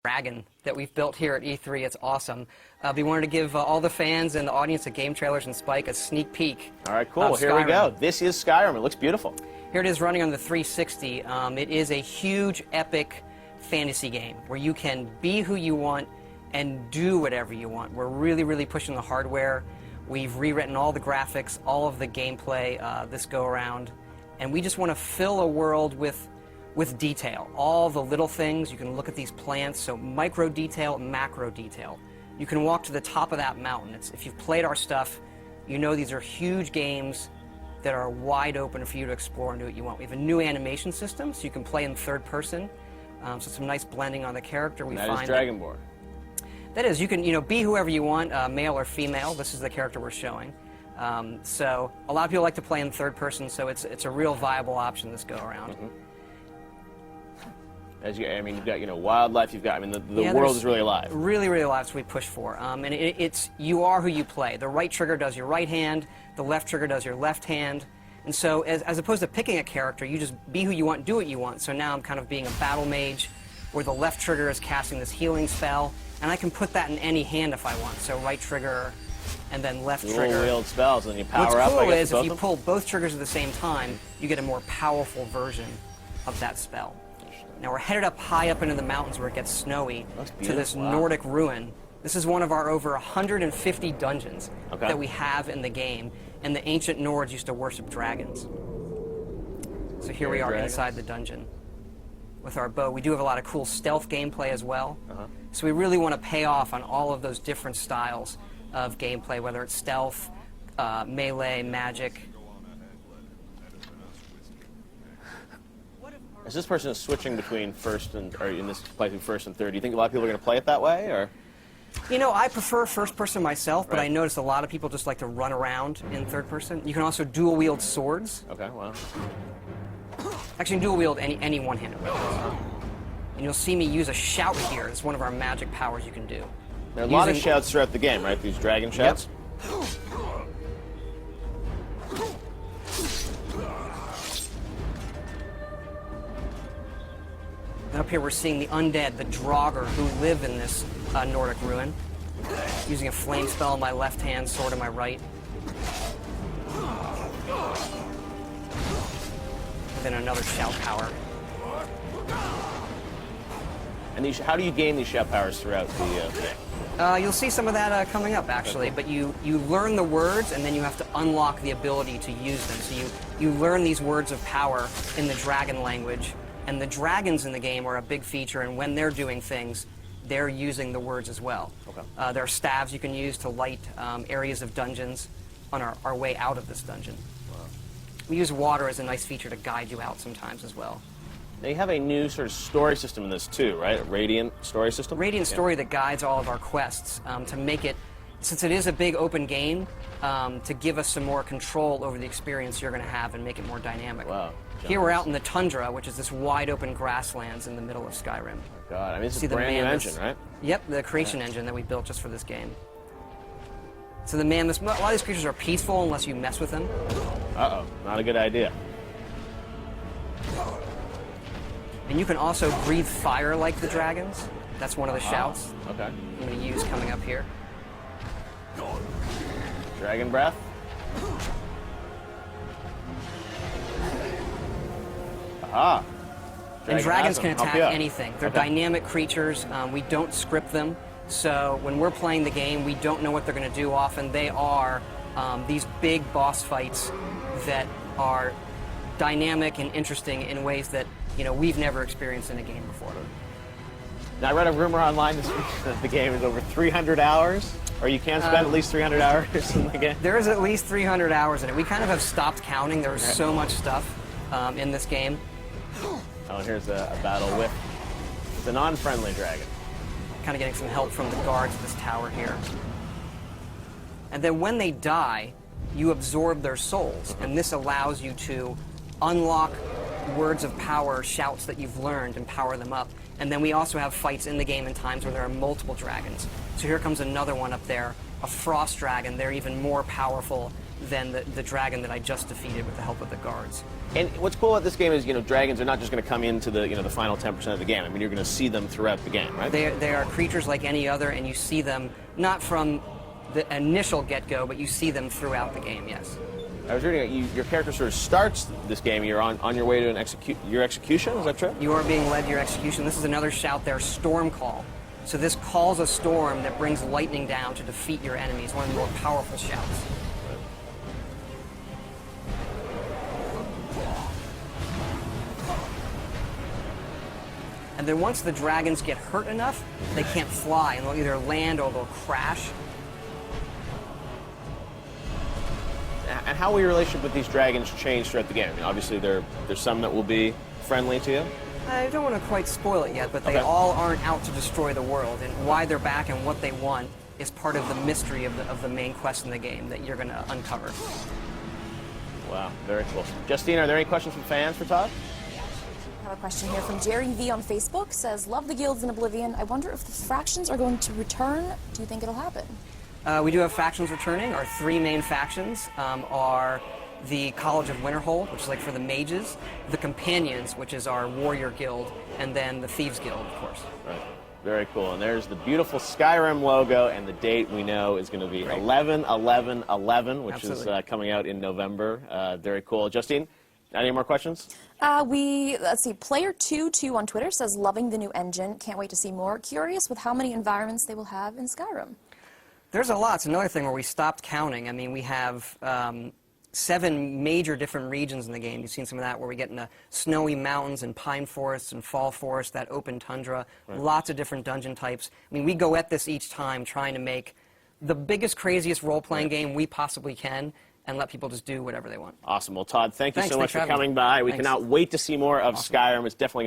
dragon that we've built here at E3. It's awesome. We wanted to give all the fans and the audience at Game Trailers and Spike a sneak peek. All right, cool. Here we go. This is Skyrim. It looks beautiful. Here it is running on the 360. It is a huge, epic fantasy game where you can be who you want and do whatever you want. We're really, really pushing the hardware. We've rewritten all the graphics, all of the gameplay this go-around, and we just want to fill a world with detail. All the little things. You can look at these plants, so micro detail, macro detail. You can walk to the top of that mountain. If you've played our stuff, you know these are huge games that are wide open for you to explore and do what you want. We have a new animation system, so you can play in third person. So some nice blending on the character. That is Dragonborn. That is, you can be whoever you want, male or female. This is the character we're showing. So a lot of people like to play in third person, so it's a real viable option this go around. As you, I mean, you've got wildlife. You've got, I mean, the world is really alive. Really, really alive. So we push for, and it's you are who you play. The right trigger does your right hand. The left trigger does your left hand. And so, as opposed to picking a character, you just be who you want, do what you want. So now I'm kind of being a battle mage, where the left trigger is casting this healing spell, and I can put that in any hand if I want. So right trigger, and then left trigger. Dual wield spells, and you power up. What's cool is if you pull both triggers at the same time, you get a more powerful version of that spell. Now we're headed up high up into the mountains where it gets snowy to this Nordic ruin. This is one of our over 150 dungeons that we have in the game, and the ancient Nords used to worship dragons. So here we are inside the dungeon with our bow. We do have a lot of cool stealth gameplay as well. So we really want to pay off on all of those different styles of gameplay, whether it's stealth, melee, magic. As this person is switching between first and, or in this playthrough first and third, do you think a lot of people are going to play it that way, or? You know, I prefer first person myself, but I notice a lot of people just like to run around in third person. You can also dual wield swords. Okay, wow. Actually, dual wield any one-handed weapons. And you'll see me use a shout here. It's one of our magic powers you can do. There are a lot of shouts throughout the game, right? These dragon shouts? Yep. And up here we're seeing the undead, the Draugr, who live in this Nordic ruin. Using a flame spell in my left hand, sword in my right. Then another shout power. And these, how do you gain these shout powers throughout the game? You'll see some of that coming up, actually. But you learn the words, and then you have to unlock the ability to use them. So you learn these words of power in the dragon language. And the dragons in the game are a big feature, and when they're doing things, they're using the words as well. There are staves you can use to light areas of dungeons on our way out of this dungeon. We use water as a nice feature to guide you out sometimes as well. Now you have a new sort of story system in this too, right? A Radiant story system? Radiant story that guides all of our quests to make it, since it is a big open game, to give us some more control over the experience you're going to have and make it more dynamic. Wow. Here we're out in the tundra, which is this wide open grasslands in the middle of Skyrim. Oh God, I mean, it's a brand new engine, right? Yep, the creation engine that we built just for this game. So the mammoths, a lot of these creatures are peaceful unless you mess with them. Uh-oh, not a good idea. And you can also breathe fire like the dragons. That's one of the shouts. Okay. I'm going to use coming up here. Dragon breath. Aha. And dragons can attack anything. They're dynamic creatures. We don't script them. So when we're playing the game, we don't know what they're going to do. Often they are these big boss fights that are dynamic and interesting in ways that we've never experienced in a game before. Now I read a rumor online this week that the game is over 300 hours, or you can spend at least 300 hours in the game. There is at least 300 hours in it. We kind of have stopped counting. There was so much stuff in this game. Oh, and here's a battle with the non-friendly dragon. Kind of getting some help from the guards of this tower here. And then when they die, you absorb their souls, and this allows you to unlock words of power, shouts that you've learned, and power them up. And then we also have fights in the game in times where there are multiple dragons. So here comes another one up there, a frost dragon. They're even more powerful than the dragon that I just defeated with the help of the guards. And what's cool about this game is, dragons are not just going to come into the, the final 10% of the game. I mean, you're going to see them throughout the game, right? They are creatures like any other, and you see them not from the initial get-go, but you see them throughout the game, yes. I was reading your character sort of starts this game. You're on your way to your execution. Is that true? You are being led to your execution. This is another shout there, Storm Call. So this calls a storm that brings lightning down to defeat your enemies. One of the more powerful shouts. And then once the dragons get hurt enough, they can't fly, and they'll either land or they'll crash. And how will your relationship with these dragons change throughout the game? I mean, obviously, there's some that will be friendly to you. I don't want to quite spoil it yet, but they all aren't out to destroy the world, and why they're back and what they want is part of the mystery of the main quest in the game that you're going to uncover. Wow, very cool. Justine, are there any questions from fans for Todd? I have a question here from Jerry V on Facebook. Says, love the guilds in Oblivion. I wonder if the factions are going to return. Do you think it'll happen? We do have factions returning. Our three main factions are the College of Winterhold, which is like for the mages, the Companions, which is our warrior guild, and then the Thieves Guild, of course. Right. Very cool. And there's the beautiful Skyrim logo, and the date we know is going to be 11/11/11, which Absolutely. is coming out in November. Very cool. Justine, any more questions? Let's see, Player22 on Twitter says, loving the new engine. Can't wait to see more. Curious with how many environments they will have in Skyrim. There's a lot. It's another thing where we stopped counting. I mean, we have 7 major different regions in the game. You've seen some of that where we get into snowy mountains and pine forests and fall forests, that open tundra, lots of different dungeon types. I mean, we go at this each time trying to make the biggest, craziest role-playing game we possibly can and let people just do whatever they want. Awesome. Well, Todd, thank you Thanks, so much thanks for coming by. We Thanks. cannot wait to see more of Skyrim. It's definitely